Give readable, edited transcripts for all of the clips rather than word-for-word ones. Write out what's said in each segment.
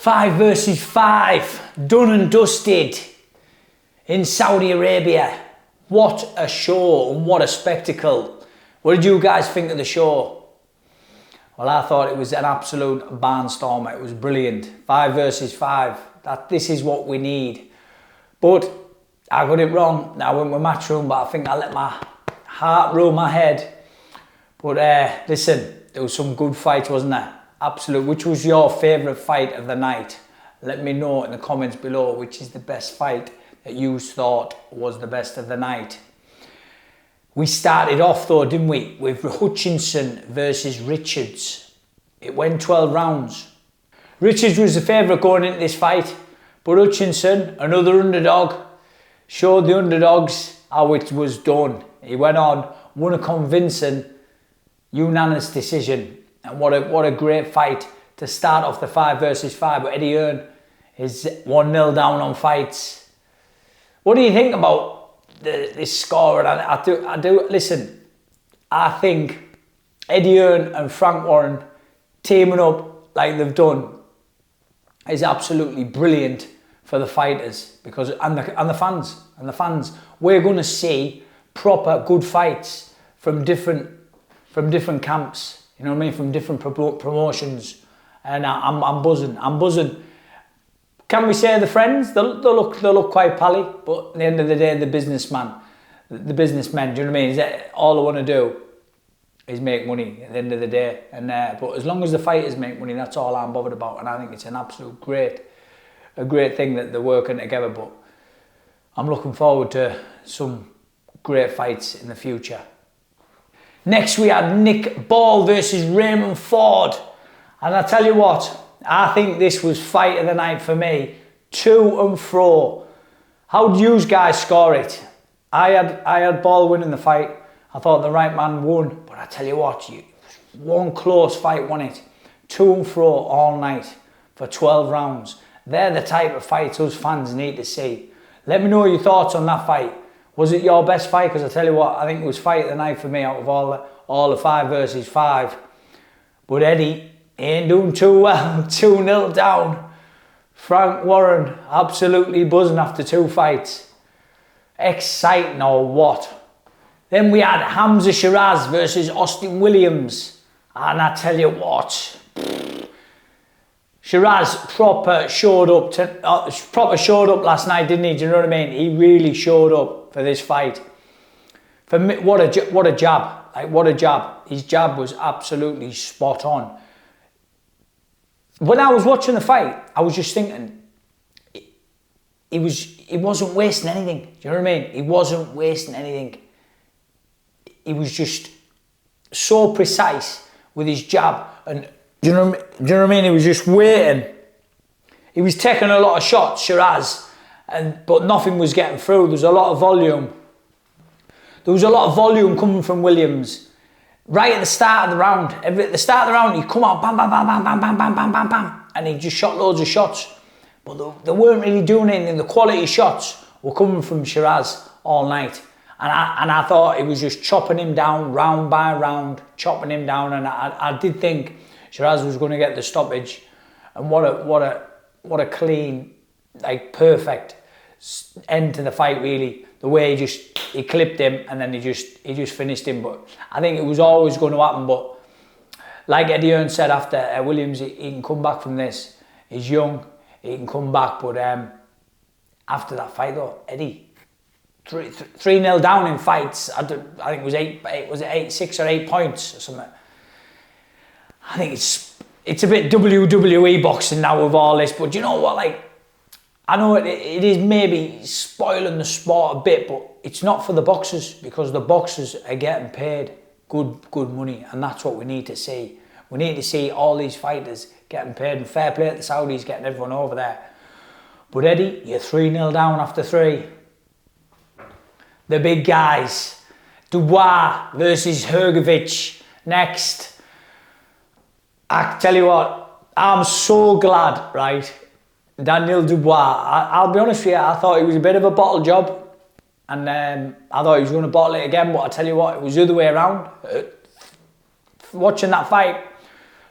5 versus 5, done and dusted in Saudi Arabia. What a show and what a spectacle. What did you guys think of the show? Well, I thought it was an absolute barnstormer. It was brilliant. 5 versus 5. This is what we need. But I got it wrong. I went with Matchroom, but I think I let my heart rule my head. But listen, there was some good fights, wasn't there? Absolute. Which was your favourite fight of the night? Let me know in the comments below which is the best fight that you thought was the best of the night. We started off though, didn't we, with Hutchinson versus Richards. It went 12 rounds. Richards was the favourite going into this fight, but Hutchinson, another underdog, showed the underdogs how it was done. He went on, won a convincing unanimous decision. And what a great fight to start off the 5 versus 5. But Eddie Hearn is 1-0 down on fights. What do you think about this score? And I do. Listen, I think Eddie Hearn and Frank Warren teaming up like they've done is absolutely brilliant for the fighters because and the fans. We're going to see proper good fights from different camps. You know what I mean? From different promotions. And I'm buzzing. I'm buzzing. Can we say the friends? They look quite pally, but at the end of the day, the businessmen, do you know what I mean? All I want to do is make money at the end of the day. And but as long as the fighters make money, that's all I'm bothered about. And I think it's an absolute great thing that they're working together. But I'm looking forward to some great fights in the future. Next we had Nick Ball versus Raymond Ford. And I tell you what, I think this was fight of the night for me. To and fro. How do you guys score it? I had Ball winning the fight. I thought the right man won. But I tell you what, one close fight won it. To and fro all night for 12 rounds. They're the type of fights us fans need to see. Let me know your thoughts on that fight. Was it your best fight? Because I tell you what, I think it was fight of the night for me out of all the 5 versus 5. But Eddie ain't doing too well. 2-0 down. Frank Warren absolutely buzzing after 2 fights. Exciting or what? Then we had Hamza Shiraz versus Austin Williams. And I tell you what, Shiraz proper showed up last night, didn't he? Do you know what I mean? He really showed up for this fight. For me, what a jab! Like what a jab! His jab was absolutely spot on. When I was watching the fight, I was just thinking, he wasn't wasting anything. Do you know what I mean? He wasn't wasting anything. He was just so precise with his jab and. Do you know what I mean? He was just waiting. He was taking a lot of shots, Shiraz, but nothing was getting through. There was a lot of volume. There was a lot of volume coming from Williams. Right at the start of the round. At the start of the round, he'd come out, bam, bam, bam, bam, bam, bam, bam, bam, bam, bam, and he just shot loads of shots. But they weren't really doing anything. The quality shots were coming from Shiraz all night. And I thought he was just chopping him down, round by round, chopping him down. And I did think Shiraz was going to get the stoppage, and what a clean, like perfect end to the fight really. The way he clipped him and then he just finished him. But I think it was always going to happen. But like Eddie Hearn said after Williams, he can come back from this. He's young, he can come back. But after that fight though, Eddie 3-0 down in fights. I think it was 8-6 or 8 points or something. I think it's a bit WWE boxing now with all this, but you know what, like, I know it is maybe spoiling the sport a bit, but it's not for the boxers because the boxers are getting paid good money, and that's what we need to see. We need to see all these fighters getting paid, and fair play to the Saudis getting everyone over there. But Eddie, you're 3-0 down after 3. The big guys, Dubois versus Hrgovic next. I tell you what, I'm so glad, right? Daniel Dubois, I'll be honest with you, I thought he was a bit of a bottle job. And I thought he was going to bottle it again, but I tell you what, it was the other way around. Watching that fight,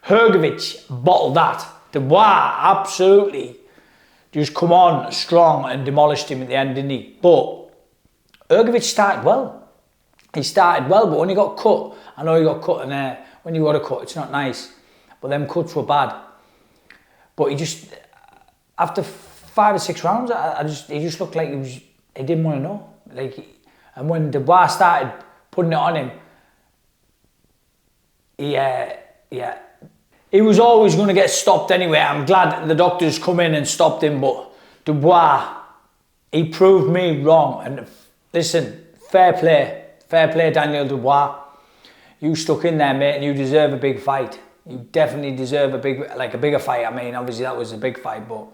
Hrgovic bottled that. Dubois absolutely just come on strong and demolished him at the end, didn't he? But Hrgovic started well. He started well, but when he got cut, I know he got cut, and when you got a cut, it's not nice. But them cuts were bad. But he just, after 5 or 6 rounds, he just looked like he didn't want to know. And when Dubois started putting it on him, he was always going to get stopped anyway. I'm glad the doctors come in and stopped him, but Dubois, he proved me wrong. And listen, fair play, Daniel Dubois. You stuck in there, mate, and you deserve a big fight. You definitely deserve a bigger fight. I mean, obviously that was a big fight, but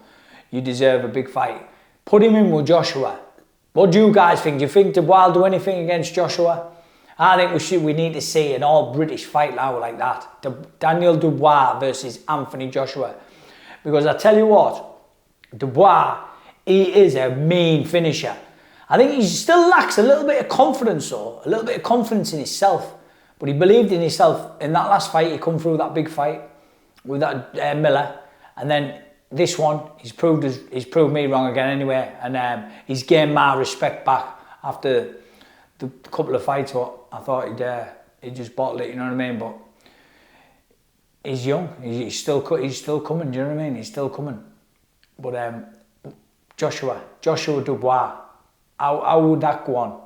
you deserve a big fight. Put him in with Joshua. What do you guys think? Do you think Dubois will do anything against Joshua? I think we need to see an all-British fight now like that. Daniel Dubois versus Anthony Joshua. Because I tell you what, Dubois, he is a mean finisher. I think he still lacks a little bit of confidence though, a little bit of confidence in himself. But he believed in himself. In that last fight, he come through that big fight with that Miller. And then this one, he's proved me wrong again anyway. And he's gained my respect back after the couple of fights. What I thought he'd just bottle it, you know what I mean? But he's young. He's still coming. Do you know what I mean? He's still coming. But Joshua Dubois, how would that go on?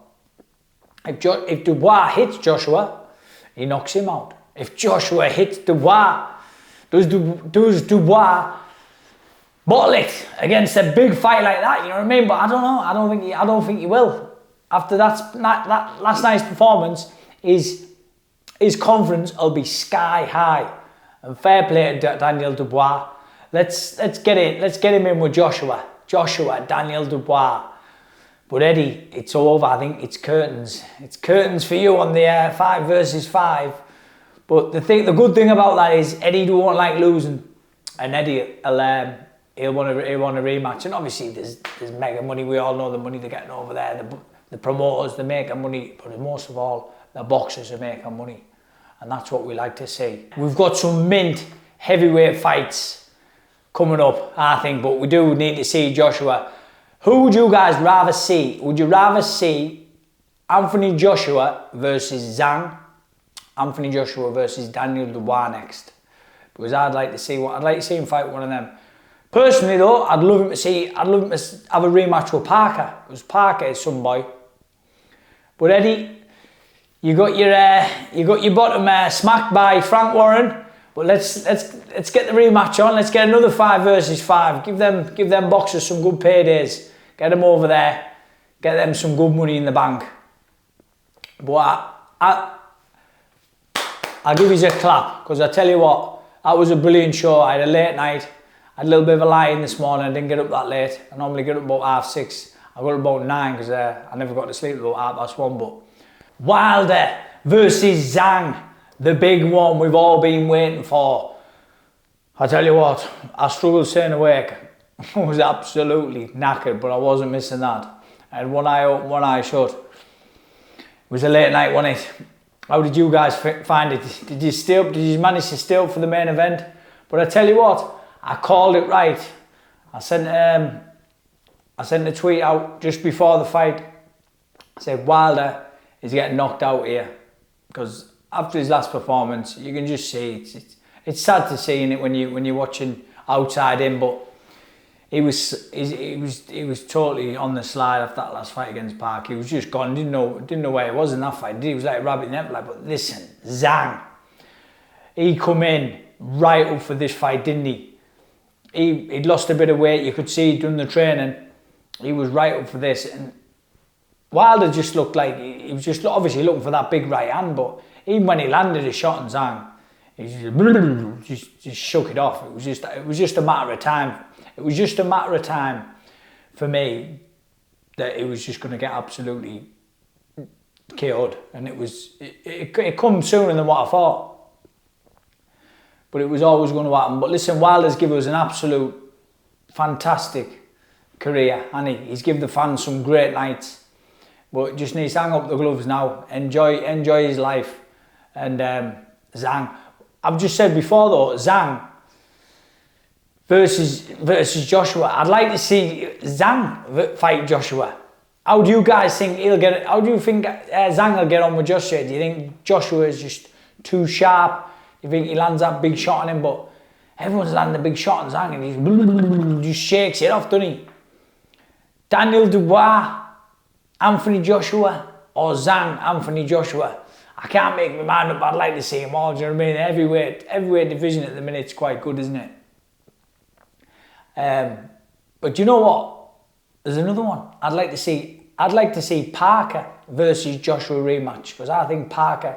If Dubois hits Joshua, he knocks him out. If Joshua hits Dubois, does Dubois bottle it against a big fight like that? You know what I mean? But I don't know. I don't think he will. After that last night's performance, his confidence will be sky high. And fair play to Daniel Dubois. Let's get him in with Joshua, Daniel Dubois. But Eddie, it's over. I think it's curtains. It's curtains for you on the 5 versus 5. But the good thing about that is Eddie won't like losing, and Eddie he'll want a rematch. And obviously there's mega money. We all know the money they're getting over there. The promoters, they're making money, but most of all, the boxers are making money, and that's what we like to see. We've got some mint heavyweight fights coming up, I think, but we do need to see Joshua. Who would you guys rather see? Would you rather see Anthony Joshua versus Zhang? Anthony Joshua versus Daniel Dubois next? Because I'd like to see him fight one of them. Personally though, I'd love him to have a rematch with Parker. Because Parker is some boy. But Eddie, you got your bottom smacked by Frank Warren. But let's get the rematch on. Let's get another 5 versus 5. Give them boxers some good paydays. Get them over there. Get them some good money in the bank. But I'll give you a clap, because I tell you what, that was a brilliant show. I had a late night. I had a little bit of a lie-in this morning. I didn't get up that late. I normally get up about 6:30. I got up about 9 because I never got to sleep about 1:30. But Wilder versus Zhang, the big one we've all been waiting for. I tell you what, I struggled staying awake. I was absolutely knackered, but I wasn't missing that. I had one eye open, one eye shut. It was a late night, wasn't it? How did you guys find it? Did you manage to stay up for the main event? But I tell you what, I called it right. I sent a tweet out just before the fight. I said Wilder is getting knocked out here, because after his last performance, you can just see it's sad to see it when you're watching outside him, but he was totally on the slide after that last fight against Park. He was just gone. Didn't know where he was in that fight. He was like a rabbit in the headlight. But listen, Zhang, he come in right up for this fight, didn't he? He'd lost a bit of weight. You could see he'd done the training. He was right up for this. And Wilder just looked like he was just obviously looking for that big right hand. But even when he landed a shot on Zhang, he just shook it off. It was just a matter of time. It was just a matter of time for me that it was just going to get absolutely KO'd, and it come sooner than what I thought. But it was always going to happen. But listen, Wilder's given us an absolute fantastic career, and he's given the fans some great nights. But just needs to hang up the gloves now, enjoy his life. And Zhang, I've just said before though, Zhang, versus Joshua. I'd like to see Zhang fight Joshua. How do you guys think how do you think Zhang will get on with Joshua? Do you think Joshua is just too sharp? Do you think he lands that big shot on him? But everyone's landing a big shot on Zhang and he just shakes it off, doesn't he? Daniel Dubois, Anthony Joshua, or Zhang, Anthony Joshua. I can't make my mind up, but I'd like to see them all. Do you know what I mean? Heavyweight division at the minute is quite good, isn't it? But you know what? There's another one. I'd like to see Parker versus Joshua rematch, because I think Parker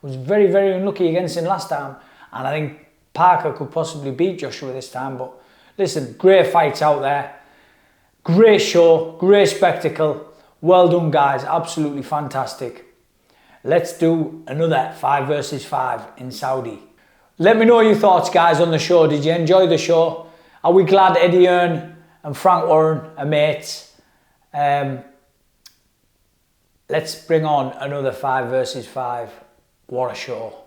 was very, very unlucky against him last time, and I think Parker could possibly beat Joshua this time. But listen, great fights out there. Great show, great spectacle. Well done, guys. Absolutely fantastic. Let's do another 5 versus 5 in Saudi. Let me know your thoughts, guys, on the show. Did you enjoy the show? Are we glad Eddie Hearn and Frank Warren are mates? Let's bring on another 5 versus 5. What a show.